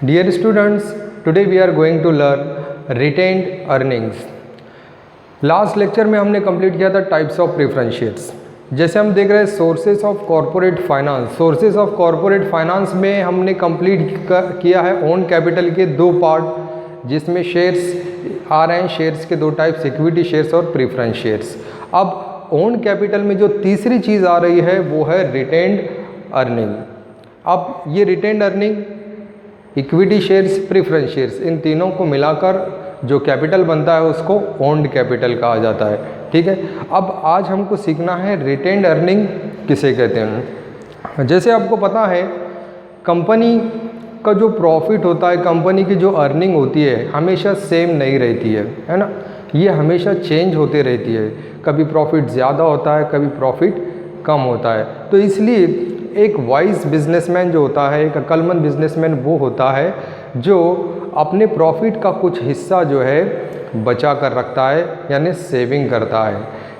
Dear students, today we are going to learn retained earnings. Last lecture में हमने complete किया था types of preference shares. जैसे हम देख रहे हैं sources of corporate finance. Sources of corporate finance में हमने कंप्लीट किया है ओन कैपिटल के दो पार्ट, जिसमें शेयर्स आ रहे हैं। शेयर्स के दो टाइप्स, इक्विटी शेयर्स और प्रेफरेंस शेयर्स। अब ओन कैपिटल में जो तीसरी चीज़ आ रही है वो है रिटेन्ड अर्निंग। अब ये retained earning, equity shares, preference shares, इन तीनों को मिलाकर जो कैपिटल बनता है उसको ओन्ड कैपिटल कहा जाता है। ठीक है, अब आज हमको सीखना है रिटेन्ड अर्निंग किसे कहते हैं। जैसे आपको पता है कंपनी का जो प्रॉफिट होता है, कंपनी की जो अर्निंग होती है हमेशा सेम नहीं रहती है ना। ये हमेशा चेंज होते रहती है। कभी प्रॉफिट ज़्यादा होता है, कभी प्रॉफिट कम होता है। तो इसलिए एक वाइज बिजनेसमैन जो होता है, एक अक्लमंद बिजनेसमैन वो होता है जो अपने प्रॉफिट का कुछ हिस्सा जो है बचा कर रखता है, यानी सेविंग करता है।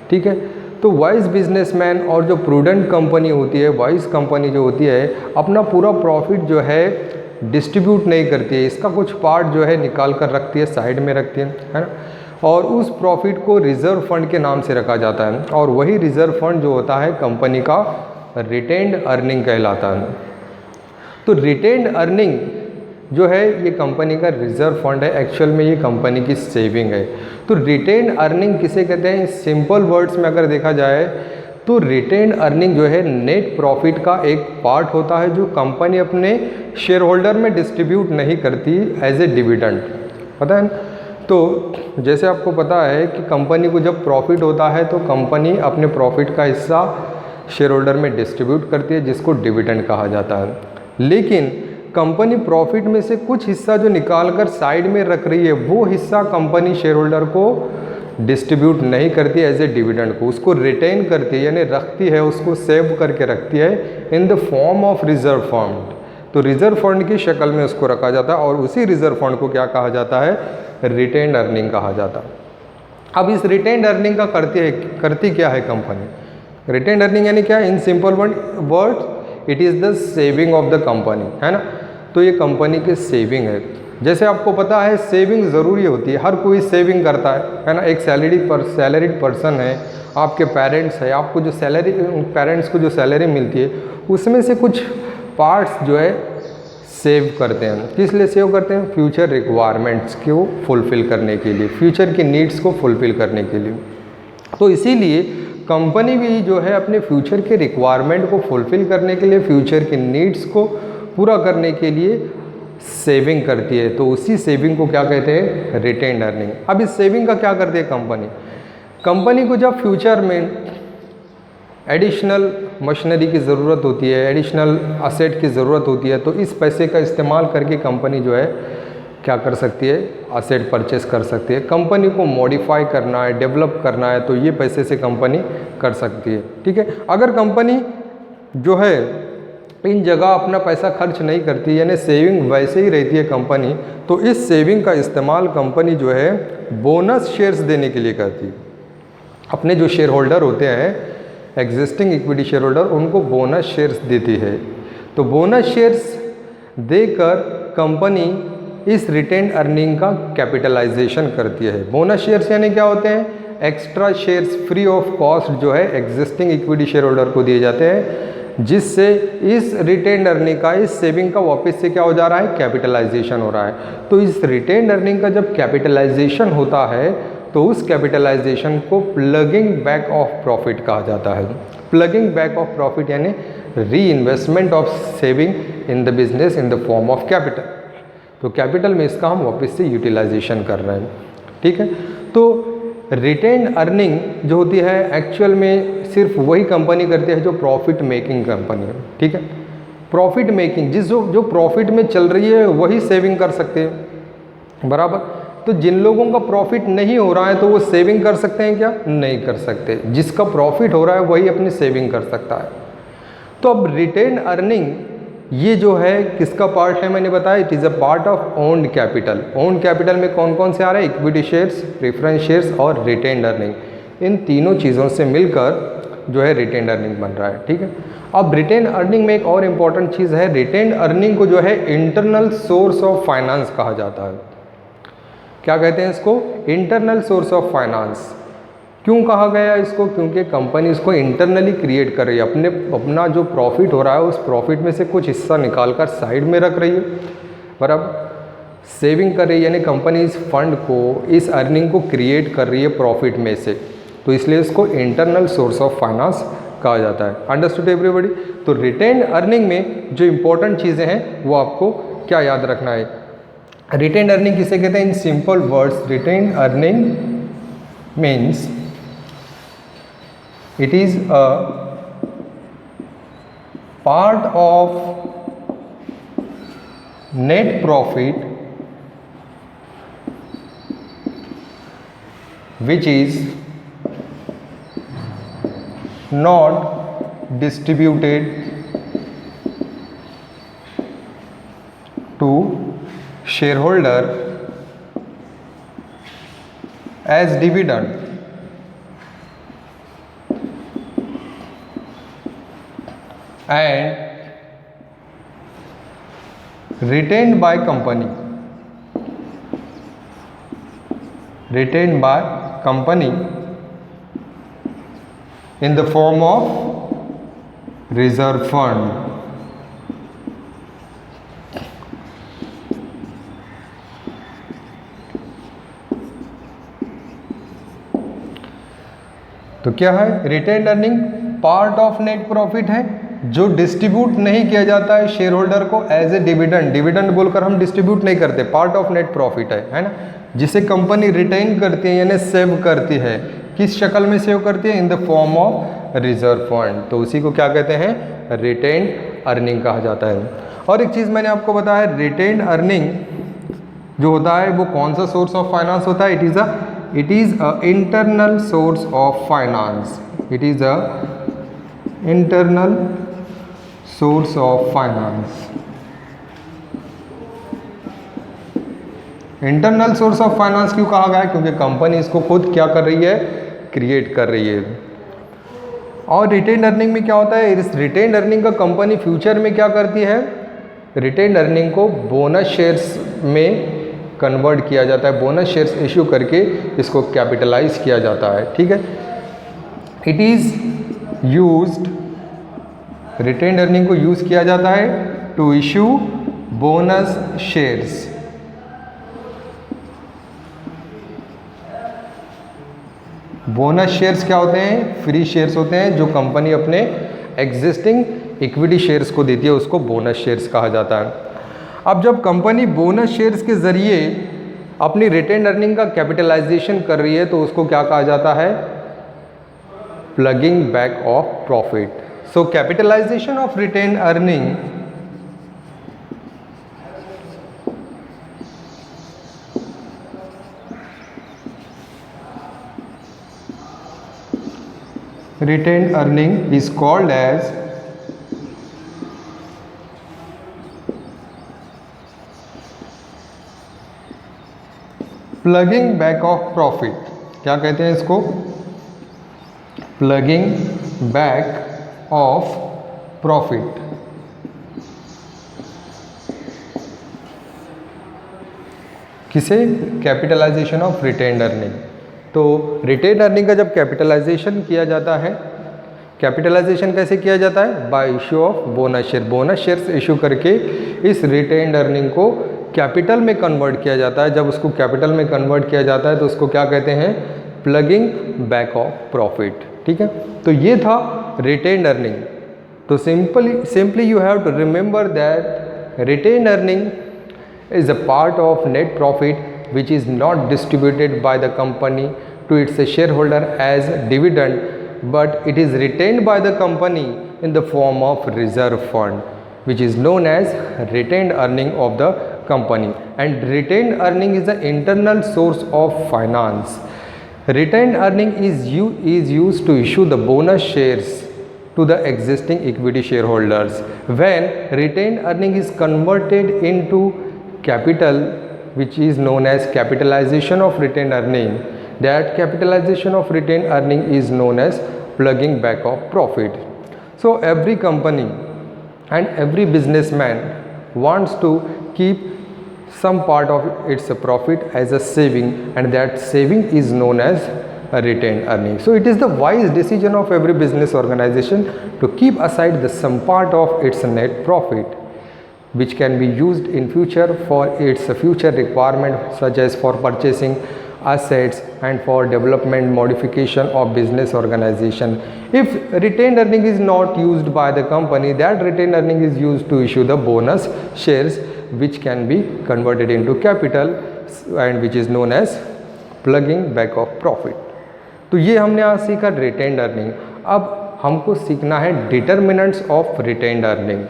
ठीक है, तो वाइज बिजनेसमैन और जो प्रूडेंट कंपनी होती है, वाइज कंपनी जो होती है, अपना पूरा प्रॉफिट जो है डिस्ट्रीब्यूट नहीं करती है। इसका कुछ पार्ट जो है निकाल कर रखती है, साइड में रखती है ना। और उस प्रॉफिट को रिज़र्व फंड के नाम से रखा जाता है, और वही रिज़र्व फंड जो होता है कंपनी का रिटेन्ड अर्निंग कहलाता है। तो रिटेन्ड अर्निंग जो है ये कंपनी का रिजर्व फंड है, एक्चुअल में ये कंपनी की सेविंग है। तो रिटेन्ड अर्निंग किसे कहते हैं? सिंपल वर्ड्स में अगर देखा जाए तो रिटेन्ड अर्निंग जो है नेट प्रॉफिट का एक पार्ट होता है जो कंपनी अपने शेयर होल्डर में डिस्ट्रीब्यूट नहीं करती एज ए डिविडेंड। पता है? तो जैसे आपको पता है कि कंपनी को जब प्रॉफिट होता है तो कंपनी अपने प्रॉफिट का हिस्सा शेयर होल्डर में डिस्ट्रीब्यूट करती है, जिसको डिविडेंड कहा जाता है। लेकिन कंपनी प्रॉफिट में से कुछ हिस्सा जो निकाल कर साइड में रख रही है, वो हिस्सा कंपनी शेयर होल्डर को डिस्ट्रीब्यूट नहीं करती एज ए डिविडेंड को, उसको रिटेन करती है, यानी रखती है, उसको सेव करके रखती है in the form of reserve fund. तो रिजर्व फंड की शक्ल में उसको रखा जाता है, और उसी रिजर्व फंड को क्या कहा जाता है? रिटेन्ड अर्निंग कहा जाता है। अब इस रिटेन्ड अर्निंग का करती क्या है कंपनी? रिटेन्ड अर्निंग यानी क्या? In simple word it is the saving of the company, है ना। तो ये कंपनी की सेविंग है। जैसे आपको पता है सेविंग ज़रूरी होती है, हर कोई सेविंग करता है ना। एक सैलरीड पर्सन है, आपके पेरेंट्स है, आपको जो पेरेंट्स को जो सैलरी मिलती है उसमें से कुछ पार्ट्स जो है सेव करते हैं। किस लिए सेव करते हैं? फ्यूचर रिक्वायरमेंट्स को फुलफ़िल करने के लिए, फ्यूचर की नीड्स को फुलफ़िल करने के लिए। तो इसीलिए कंपनी भी जो है अपने फ्यूचर के रिक्वायरमेंट को फुलफ़िल करने के लिए, फ्यूचर के नीड्स को पूरा करने के लिए सेविंग करती है। तो उसी सेविंग को क्या कहते हैं? Retained earning. अब इस सेविंग का क्या करती है कंपनी को जब फ्यूचर में एडिशनल मशीनरी की ज़रूरत होती है, एडिशनल असेट की ज़रूरत होती है, तो इस पैसे का इस्तेमाल करके कंपनी जो है क्या कर सकती है? असेट परचेस कर सकती है। कंपनी को मॉडिफाई करना है, डेवलप करना है, तो ये पैसे से कंपनी कर सकती है। ठीक है, अगर कंपनी जो है इन जगह अपना पैसा खर्च नहीं करती, यानी सेविंग वैसे ही रहती है कंपनी, तो इस सेविंग का इस्तेमाल कंपनी जो है बोनस शेयर्स देने के लिए करती है। अपने जो शेयर होल्डर होते हैं, एग्जिस्टिंग इक्विटी शेयर होल्डर, उनको बोनस शेयर्स देती है। तो बोनस शेयर्स देकर कंपनी इस रिटेन्ड अर्निंग का कैपिटलाइजेशन करती है। बोनस शेयर्स यानी क्या होते हैं? Extra shares free of cost जो है एग्जिस्टिंग इक्विटी शेयर होल्डर को दिए जाते हैं, जिससे इस रिटेन्ड अर्निंग का, इस सेविंग का वापस से क्या हो जा रहा है? कैपिटलाइजेशन हो रहा है। तो इस रिटेन्ड अर्निंग का जब कैपिटलाइजेशन होता है तो उस कैपिटलाइजेशन को प्लगिंग बैक ऑफ प्रॉफिट कहा जाता है। प्लगिंग बैक ऑफ प्रॉफिट यानी री investment of saving in the business in the form of capital. तो कैपिटल में इसका हम वापस से यूटिलाइजेशन कर रहे हैं। ठीक है, तो रिटेन्ड अर्निंग जो होती है एक्चुअल में सिर्फ वही कंपनी करती है जो प्रॉफिट मेकिंग कंपनी है। ठीक है, प्रॉफिट मेकिंग जो प्रॉफिट में चल रही है वही सेविंग कर सकते हैं, बराबर। तो जिन लोगों का प्रॉफिट नहीं हो रहा है तो वो सेविंग कर सकते हैं क्या? नहीं कर सकते। जिसका प्रॉफिट हो रहा है वही अपनी सेविंग कर सकता है। तो अब रिटेन्ड अर्निंग ये जो है किसका पार्ट है? मैंने बताया it is a part of owned capital. Owned capital में कौन कौन से आ रहे हैं? इक्विटी शेयर्स, प्रेफरेंस शेयर्स और रिटेन्ड अर्निंग। इन तीनों चीज़ों से मिलकर जो है रिटेन्ड अर्निंग बन रहा है। ठीक है, अब रिटेन अर्निंग में एक और इम्पॉर्टेंट चीज़ है, रिटेन अर्निंग को जो है इंटरनल सोर्स ऑफ फाइनेंस कहा जाता है। क्या कहते हैं इसको? Internal source of finance. क्यों कहा गया इसको? क्योंकि कंपनी इसको इंटरनली क्रिएट कर रही है, अपना जो प्रॉफिट हो रहा है उस प्रॉफिट में से कुछ हिस्सा निकाल कर साइड में रख रही है, बराबर सेविंग कर रही है, यानी कंपनी इस फंड को, इस अर्निंग को क्रिएट कर रही है प्रॉफिट में से, तो इसलिए इसको इंटरनल सोर्स ऑफ फाइनेंस कहा जाता है। Understood everybody? तो रिटेन अर्निंग में जो इंपॉर्टेंट चीज़ें हैं वो आपको क्या याद रखना है? रिटेन अर्निंग किसे कहते हैं? In simple words, retained earning means it is a part of net profit which is not distributed to shareholder as dividend and retained by company in the form of reserve fund। तो क्या है? Retained earning part of net profit है जो distribute नहीं किया जाता है share holder को एज ए डिविडेंड। डिविडेंड बोलकर हम डिस्ट्रीब्यूट नहीं करते, पार्ट ऑफ नेट प्रॉफिट है ना, जिसे कंपनी रिटेन करती है यानी सेव करती है। किस शक्ल में सेव करती है? In the form of reserve fund. तो उसी को क्या कहते हैं? रिटेन अर्निंग कहा जाता है। और एक चीज़ मैंने आपको बताया, रिटेन अर्निंग जो होता है वो कौन सा सोर्स ऑफ फाइनेंस होता है? It is a internal source of finance. It is a internal source of finance. Internal source of finance क्यों कहा गया? क्योंकि कंपनी इसको खुद क्या कर रही है? क्रिएट कर रही है। और रिटेन अर्निंग में क्या होता है? इस रिटेन अर्निंग का कंपनी फ्यूचर में क्या करती है? रिटेन अर्निंग को बोनस शेयर्स में कन्वर्ट किया जाता है, बोनस शेयर्स इश्यू करके इसको कैपिटलाइज किया जाता है। ठीक है, it is used, retained earning को यूज़ किया जाता है to issue bonus shares. Bonus shares क्या होते हैं? फ्री शेयर्स होते हैं जो कंपनी अपने एग्जिस्टिंग इक्विटी शेयर्स को देती है, उसको बोनस शेयर्स कहा जाता है। अब जब कंपनी बोनस शेयर्स के ज़रिए अपनी रिटेन अर्निंग का कैपिटलाइजेशन कर रही है तो उसको क्या कहा जाता है? Plugging back of profit. So capitalisation of retain earning is called as plugging back of profit. क्या कहते हैं इसको? Plugging back of profit. किसे? Capitalisation of retained earning. तो रिटेन अर्निंग का जब कैपिटलाइजेशन किया जाता है, कैपिटलाइजेशन कैसे किया जाता है? Bye issue of bonus share. Bonus shares issue करके इस रिटेन अर्निंग को कैपिटल में कन्वर्ट किया जाता है। जब उसको कैपिटल में कन्वर्ट किया जाता है तो उसको क्या कहते हैं? Plugging back of profit. ठीक है, तो ये था रिटेन अर्निंग। तो simply you have to remember that retained earning is a part of net profit which is not distributed by the company to its shareholder as dividend, but it is retained by the company in the form of reserve fund which is known as retained earning of the company. And retained earning is the internal source of finance. Retained earning is used to issue the bonus shares to the existing equity shareholders. When retained earning is converted into capital, which is known as capitalization of retained earning, that capitalization of retained earning is known as plugging back of profit. So every company and every businessman wants to keep some part of its profit as a saving, and that saving is known as a retained earning. So it is the wise decision of every business organization to keep aside the some part of its net profit, which can be used in future for its future requirement, such as for purchasing assets and for development modification of business organization. If retained earning is not used by the company, that retained earning is used to issue the bonus shares, which can be converted into capital and which is known as plugging back of profit. तो ये हमने आज सीखा retained earning. अब हमको सीखना है determinants of retained earning.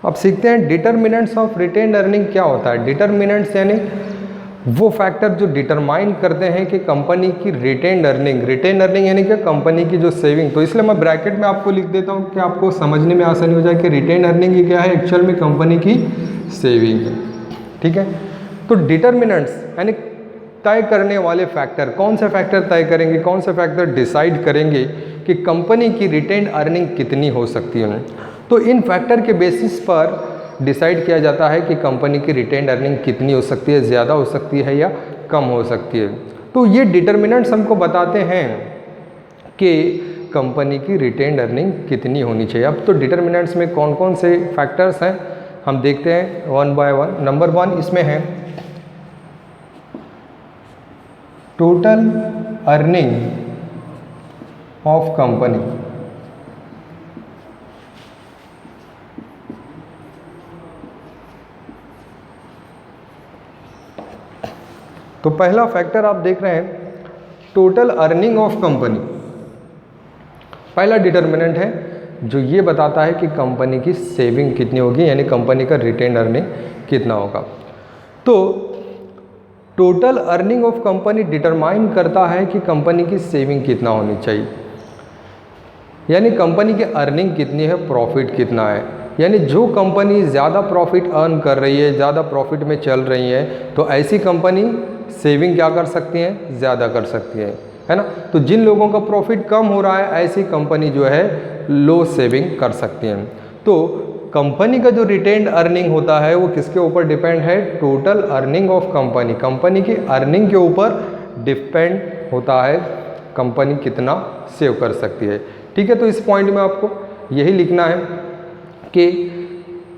अब सीखते हैं डिटर्मिनेंट्स ऑफ रिटेन्ड अर्निंग क्या होता है। डिटर्मिनेंट्स यानी वो फैक्टर जो डिटरमाइन करते हैं कि कंपनी की रिटेन्ड अर्निंग यानी क्या, कंपनी की जो सेविंग। तो इसलिए मैं ब्रैकेट में आपको लिख देता हूँ कि आपको समझने में आसानी हो जाए कि रिटेन्ड अर्निंग ही क्या है, एक्चुअल में कंपनी की सेविंग है। ठीक है, तो डिटर्मिनेंट्स यानी तय करने वाले फैक्टर, कौन से फैक्टर तय करेंगे, कौन से फैक्टर डिसाइड करेंगे कि कंपनी की रिटेन्ड अर्निंग कितनी हो सकती है। तो इन फैक्टर के बेसिस पर डिसाइड किया जाता है कि कंपनी की रिटेन्ड अर्निंग कितनी हो सकती है, ज़्यादा हो सकती है या कम हो सकती है। तो ये डिटर्मिनेंट्स हमको बताते हैं कि कंपनी की रिटेन्ड अर्निंग कितनी होनी चाहिए। अब तो डिटर्मिनेंट्स में कौन कौन से फैक्टर्स हैं हम देखते हैं वन बाय वन। नंबर 1 इसमें है टोटल अर्निंग ऑफ कंपनी। तो पहला फैक्टर आप देख रहे हैं टोटल अर्निंग ऑफ कंपनी। पहला डिटर्मिनेंट है जो ये बताता है कि कंपनी की सेविंग कितनी होगी, यानी कंपनी का रिटेन्ड अर्निंग कितना होगा। तो total earning of company determine करता है कि कंपनी की सेविंग कितना होनी चाहिए, यानी कंपनी की अर्निंग कितनी है, प्रॉफिट कितना है। यानी जो कंपनी ज़्यादा प्रॉफिट अर्न कर रही है, ज़्यादा प्रॉफिट में चल रही है, तो ऐसी कंपनी सेविंग क्या कर सकती हैं, ज़्यादा कर सकती है ना। तो जिन लोगों का प्रॉफिट कम हो रहा है, ऐसी कंपनी जो है लो सेविंग कर सकती हैं। तो कंपनी का जो रिटेन्ड अर्निंग होता है वो किसके ऊपर डिपेंड है, total earning of company. Company की अर्निंग के ऊपर डिपेंड होता है कंपनी कितना सेव कर सकती है। ठीक है, तो इस पॉइंट में आपको यही लिखना है कि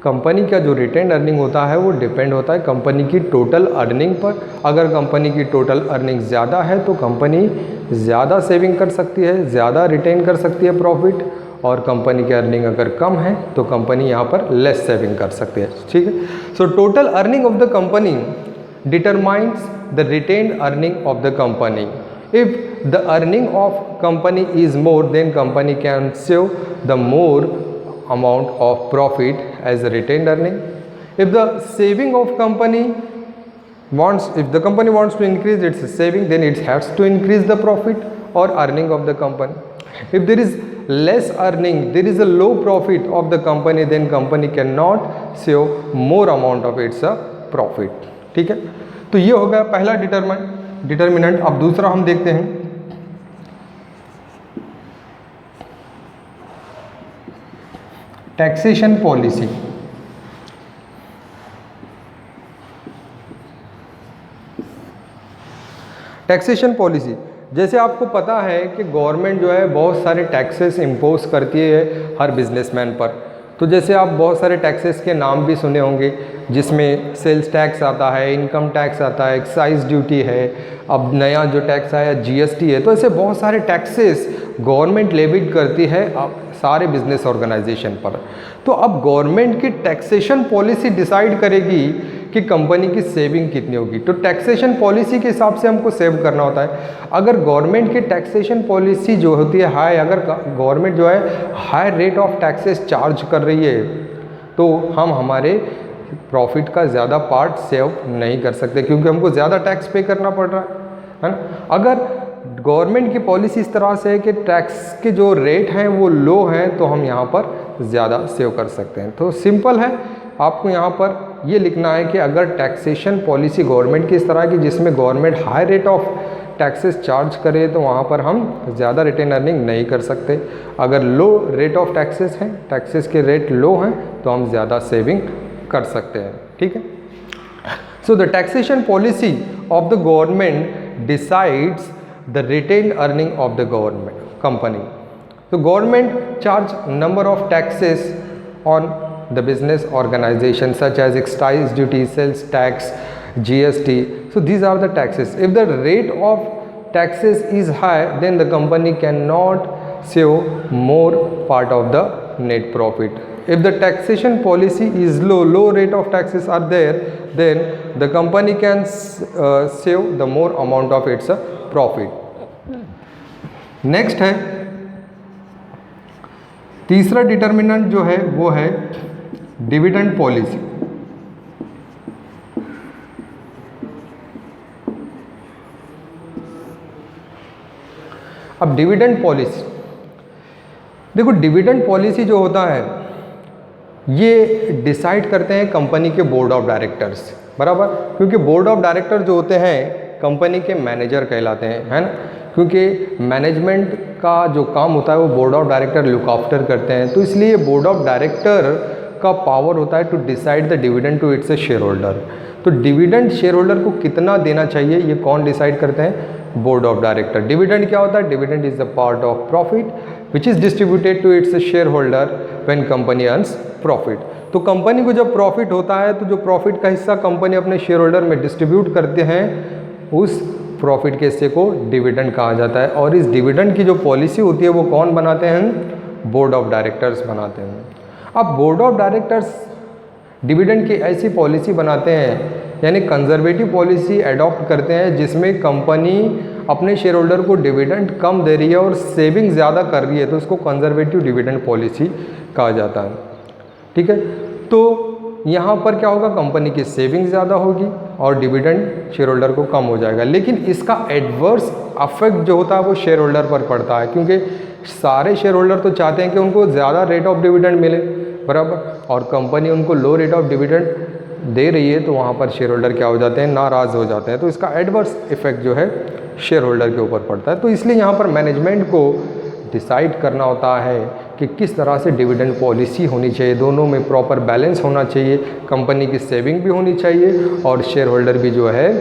कंपनी का जो रिटेन्ड अर्निंग होता है वो डिपेंड होता है कंपनी की टोटल अर्निंग पर। अगर कंपनी की टोटल अर्निंग ज़्यादा है तो कंपनी ज़्यादा सेविंग कर सकती है, ज़्यादा रिटेन कर सकती है प्रॉफिट, और कंपनी की अर्निंग अगर कम है तो कंपनी यहाँ पर लेस सेविंग कर सकती है। ठीक है, so total earning of the company determines the retained earning of the company. If the earning of company is more, then company can save the more amount of profit as a retained earning. If the saving of company if the company wants to increase its saving, then it has to increase the profit or earning of the company. If there is less earning, there is a low profit of the company, then company cannot save more amount of its profit. ठीक है, तो ये हो गया पहला determinant. अब दूसरा हम देखते हैं टैक्सेशन पॉलिसी। टैक्सेशन पॉलिसी, जैसे आपको पता है कि गवर्नमेंट जो है बहुत सारे टैक्सेस इम्पोज करती है हर बिजनेसमैन पर। तो जैसे आप बहुत सारे टैक्सेस के नाम भी सुने होंगे, जिसमें सेल्स टैक्स आता है, इनकम टैक्स आता है, एक्साइज ड्यूटी है, अब नया जो टैक्स आया जीएसटी है। तो ऐसे बहुत सारे टैक्सेस गवर्नमेंट लेविड करती है सारे बिजनेस ऑर्गेनाइजेशन पर। तो अब गवर्नमेंट की टैक्सेशन पॉलिसी डिसाइड करेगी कि कंपनी की सेविंग कितनी होगी। तो टैक्सेशन पॉलिसी के हिसाब से हमको सेव करना होता है। अगर गवर्नमेंट की टैक्सेशन पॉलिसी जो होती है हाई, अगर गवर्नमेंट जो है high rate of taxes charge कर रही है, तो हम हमारे प्रॉफिट का ज़्यादा पार्ट सेव नहीं कर सकते, क्योंकि हमको ज़्यादा टैक्स पे करना पड़ रहा है ना। अगर गवर्नमेंट की पॉलिसी इस तरह से है कि टैक्स के जो रेट हैं वो लो हैं, तो हम यहाँ पर ज़्यादा सेव कर सकते हैं। तो सिंपल है, आपको यहाँ पर ये लिखना है कि अगर टैक्सेशन पॉलिसी गवर्नमेंट की इस तरह की जिसमें government high rate of taxes charge करे, तो वहाँ पर हम ज़्यादा रिटेन अर्निंग नहीं कर सकते। अगर लो रेट ऑफ टैक्सेस हैं, टैक्सेस के रेट लो हैं, तो हम ज़्यादा सेविंग कर सकते हैं। ठीक है। So the taxation policy of the government decides the retain earning of the government company. तो government charge number of taxes on the business organization such as excise duty, sales tax, GST. So these are the taxes. If the rate of taxes is high, then the company cannot save more part of the net profit. If the taxation policy is low rate of taxes are there, then the company can save the more amount of its profit. Next है तीसरा determinant जो है वो है dividend policy. अब dividend policy देखो, dividend policy जो होता है ये डिसाइड करते हैं कंपनी के बोर्ड ऑफ डायरेक्टर्स, बराबर। क्योंकि बोर्ड ऑफ डायरेक्टर जो होते हैं कंपनी के मैनेजर कहलाते हैं, है ना। क्योंकि मैनेजमेंट का जो काम होता है वो board of director look after करते हैं, तो इसलिए बोर्ड ऑफ डायरेक्टर का पावर होता है to decide the dividend to its share holder. तो डिविडेंड शेयर होल्डर को कितना देना चाहिए ये कौन डिसाइड करते हैं? Board of director. डिविडेंड क्या होता है? Dividend is the part of profit which is distributed to its share holder when company earns profit. तो कंपनी को जब प्रॉफिट होता है तो जो प्रॉफिट का हिस्सा कंपनी अपने शेयर होल्डर में डिस्ट्रीब्यूट करते हैं, उस प्रॉफिट के हिस्से को डिविडेंड कहा जाता है। और इस डिविडेंड की जो पॉलिसी होती है वो कौन बनाते हैं? बोर्ड ऑफ डायरेक्टर्स बनाते हैं। अब बोर्ड ऑफ डायरेक्टर्स डिविडेंड की ऐसी पॉलिसी बनाते हैं, यानी कंजर्वेटिव पॉलिसी एडॉप्ट करते हैं जिसमें कंपनी अपने शेयर होल्डर को डिविडेंड कम दे रही है और सेविंग ज़्यादा कर रही है, तो इसको कंजर्वेटिव डिविडेंड पॉलिसी कहा जाता है। ठीक है। तो यहाँ पर क्या होगा? कंपनी की सेविंग ज़्यादा होगी और डिविडेंड शेयर होल्डर को कम हो जाएगा। लेकिन इसका एडवर्स अफेक्ट जो होता है वो शेयर होल्डर पर पड़ता है, क्योंकि सारे शेयर होल्डर तो चाहते हैं कि उनको ज़्यादा रेट ऑफ डिविडेंड मिले, बराबर। और कंपनी उनको लो रेट ऑफ डिविडेंड दे रही है, तो वहाँ पर शेयर होल्डर क्या हो जाते हैं? नाराज़ हो जाते हैं। तो इसका एडवर्स इफेक्ट जो है शेयर होल्डर के ऊपर पड़ता है। तो इसलिए यहाँ पर मैनेजमेंट को डिसाइड करना होता है कि किस तरह से डिविडेंड पॉलिसी होनी चाहिए, दोनों में प्रॉपर बैलेंस होना चाहिए, कंपनी की सेविंग भी होनी चाहिए और शेयर होल्डर भी जो है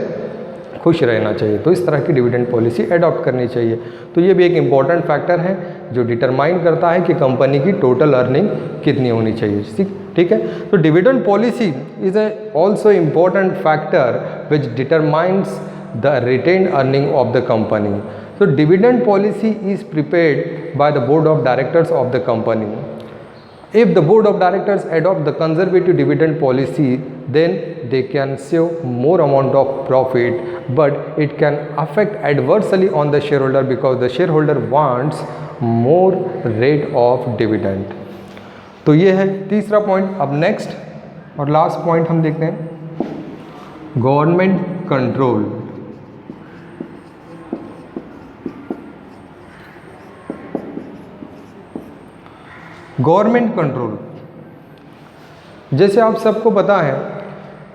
खुश रहना चाहिए। तो इस तरह की डिविडेंड पॉलिसी अडॉप्ट करनी चाहिए। तो ये भी एक इम्पॉर्टेंट फैक्टर है जो डिटरमाइन करता है कि कंपनी की टोटल अर्निंग कितनी होनी चाहिए। ठीक है। तो dividend policy is a also important factor which determines the retained earning of the company. So dividend policy is prepared by the board of directors of the company. If the board of directors adopt the conservative dividend policy, then they can save more amount of profit, but it can affect adversely on the shareholder because the shareholder wants more rate of dividend. तो ये है तीसरा point. अब next और last point हम देखते हैं, government control. Government control, जैसे आप सबको पता है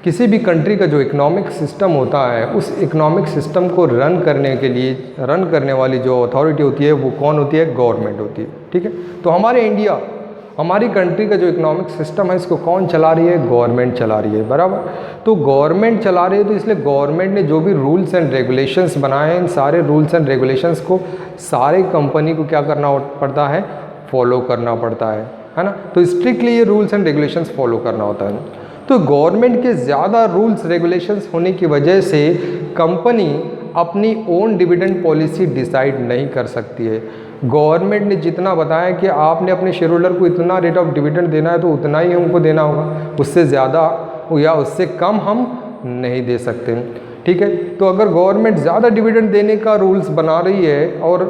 किसी भी कंट्री का जो इकोनॉमिक सिस्टम होता है, उस इकोनॉमिक सिस्टम को रन करने के लिए रन करने वाली जो अथॉरिटी होती है वो कौन होती है? गवर्नमेंट होती है। ठीक है। तो हमारे इंडिया, हमारी कंट्री का जो इकोनॉमिक सिस्टम है इसको कौन चला रही है? गवर्नमेंट चला रही है, बराबर। तो गवर्नमेंट चला रही है, तो इसलिए गवर्नमेंट ने जो भी रूल्स एंड रेगुलेशंस बनाए हैं, इन सारे रूल्स एंड रेगुलेशंस को सारे कंपनी को क्या करना पड़ता है? फॉलो करना पड़ता है ना। तो स्ट्रिक्टली ये रूल्स एंड रेगुलेशंस फॉलो करना होता है। तो गवर्नमेंट के ज़्यादा रूल्स रेगुलेशंस होने की वजह से कंपनी अपनी ओन डिविडेंड पॉलिसी डिसाइड नहीं कर सकती है। गवर्नमेंट ने जितना बताया कि आपने अपने शेयर होल्डर को इतना रेट ऑफ डिविडेंड देना है, तो उतना ही हमको देना होगा, उससे ज़्यादा या उससे कम हम नहीं दे सकते। ठीक है। तो अगर गवर्नमेंट ज़्यादा डिविडेंड देने का रूल्स बना रही है और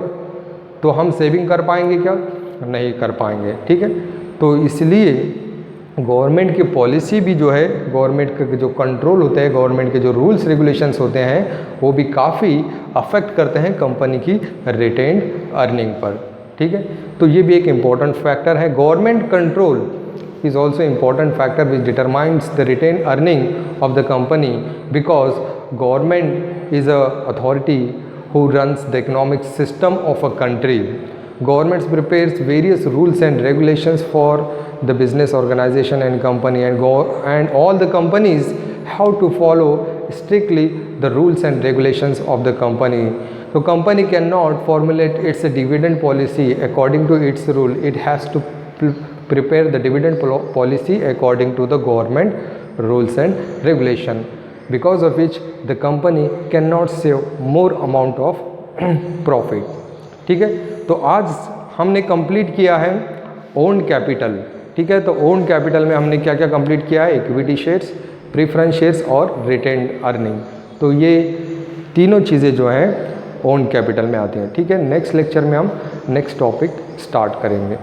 तो हम सेविंग कर पाएंगे क्या? नहीं कर पाएंगे। ठीक है। तो इसलिए गवर्नमेंट की पॉलिसी भी जो है, गवर्नमेंट के जो कंट्रोल होते हैं, गवर्नमेंट के जो रूल्स रेगुलेशंस होते हैं, वो भी काफ़ी अफेक्ट करते हैं कंपनी की रिटेन्ड अर्निंग पर। ठीक है, तो ये भी एक इम्पॉर्टेंट फैक्टर है। Government control is also important factor which determines the retained earning of the company, because government is a authority who runs the economic system of a country. Government prepares various rules and regulations for the business organization and company, and all the companies have to follow strictly the rules and regulations of the company. So company cannot formulate its dividend policy according to its rule. It has to prepare the dividend policy according to the government rules and regulation, because of which the company cannot save more amount of profit. ठीक है, तो आज हमने complete किया है own capital. ठीक है, तो ओन कैपिटल में हमने क्या क्या कंप्लीट किया है, इक्विटी शेयर्स, प्रीफरेंस शेयर्स और रिटेन्ड अर्निंग। तो ये तीनों चीज़ें जो हैं ओन कैपिटल में आती हैं। ठीक है, नेक्स्ट लेक्चर में हम नेक्स्ट टॉपिक स्टार्ट करेंगे।